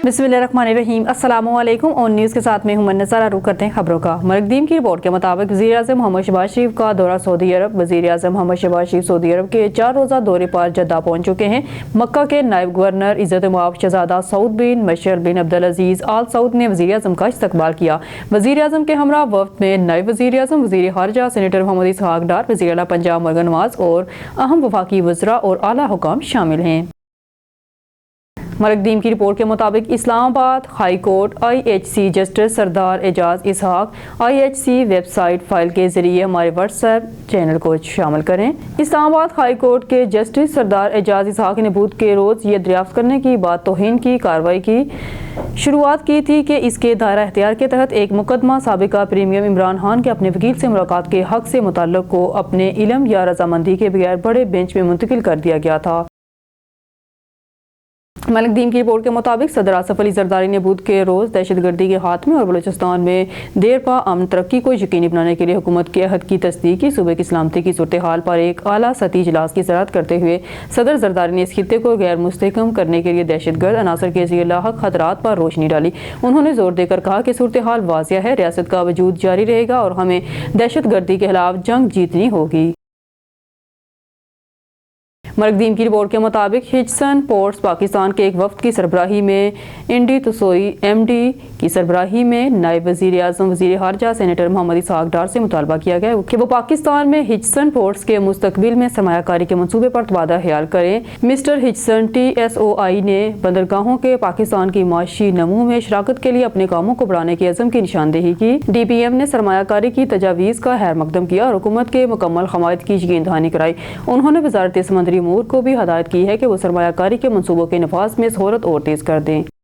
बिस्मिल्लाहिर्रहमानिर्रहीम। अस्सलामु अलैकुम। ऑन न्यूज़ के साथ में हूं मन्नज़र। रुख करते हैं खबरों का। मरकदीम की रिपोर्ट के मुताबिक वज़ीर-ए-आज़म मोहम्मद शहबाज शरीफ का दौरा सऊदी अरब। वज़ीर-ए-आज़म मोहम्मद शहबाज शरीफ सऊदी अरब के 4 रोज़ा दौरे पर जद्दा पहुँच चुके हैं। मक्का के नायब गवर्नर इज़्ज़त-ए-मआब शहज़ादा सऊद बिन मशअल बिन अब्दुल अज़ीज़ आल सऊद ने वज़ीर-ए-आज़म का इस्तकबाल किया। वज़ीर-ए-आज़म के हमरा वफ़द में नायब वज़ीर-ए-आज़म, वज़ीर ख़ारिजा सेनेटर मोहम्मद इसहाक़ डार, वज़ीर आला पंजाब मरगन नवाज़ और अहम वफ़ाकी वज़रा और आला हुकाम शामिल हैं। मरकदीम की रिपोर्ट के मुताबिक Islamabad high court IHC justice Sardar Ejaz Ishaq IHC website file के जरिए हमारे व्हाट्सएप चैनल को शामिल करें। इस्लामाबाद हाई कोर्ट के जस्टिस सरदार एजाज इसहाक ने बुध के रोज़ ये दरियाफ्त करने की बाद तौहीन की कार्रवाई की शुरुआत की थी कि इसके दायरा इख्तियार के तहत एक मुकदमा साबिका प्रीमियम इमरान खान के अपने वकील से मुलाकात के हक से मुताल्लिक़ को अपने इल्म या रजामंदी के बगैर बड़े बेंच में मुंतकिल कर दिया गया था। मरकदीम की रिपोर्ट के मुताबिक सदर आसिफ अली जरदारी ने बुध के रोज़ दहशतगर्दी के खात्मे और बलूचिस्तान में देर पा अमन तरक्की को यकीनी बनाने के लिए हुकूमत के अहद की तस्दीक की। सूबे की सलामती की सूरत हाल पर एक आला सतही इजलास की सराहत करते हुए सदर जरदारी ने इस खित्ते को गैर मुस्तहकम करने के लिए दहशतगर्द अनासर के ज़िर लाहक खतरात पर रोशनी डाली। उन्होंने जोर देकर कहा कि सूरत हाल वाज़िया है, रियासत का वजूद जारी रहेगा और हमें दहशतगर्दी के खिलाफ जंग जीतनी होगी। मरकदीम की रिपोर्ट के मुताबिक हिचसन पोर्ट्स पाकिस्तान के एक वफ्द की सरबराही में इंडी तुसोई MD की सरबराही में नायब वज़ीर-ए-आज़म, वज़ीर ख़ारिजा सेनेटर मोहम्मद इसहाक़ डार से मुतालबा किया गया कि वो पाकिस्तान में हिचसन पोर्ट्स के मुस्तकबिल में सरमायाकारी के मनसूबे पर तबादला ख्याल करें। मिस्टर हिचसन TSOI ने बंदरगाहों के पाकिस्तान की माशी नमू में शराकत के लिए अपने कामों को बढ़ाने के अज़म की निशानदेही की। DPM ने सरमायाकारी की तजावीज़ का खैर मकदम किया और हुकूमत के मुकम्मल हमायत की यकीन दहानी कराई। उन्होंने वज़ारत समंदरी अमूर को भी हदायत की है कि वो सरमायाकारी के मनसूबों के नफाज में सहूलत और तेज़ कर दें।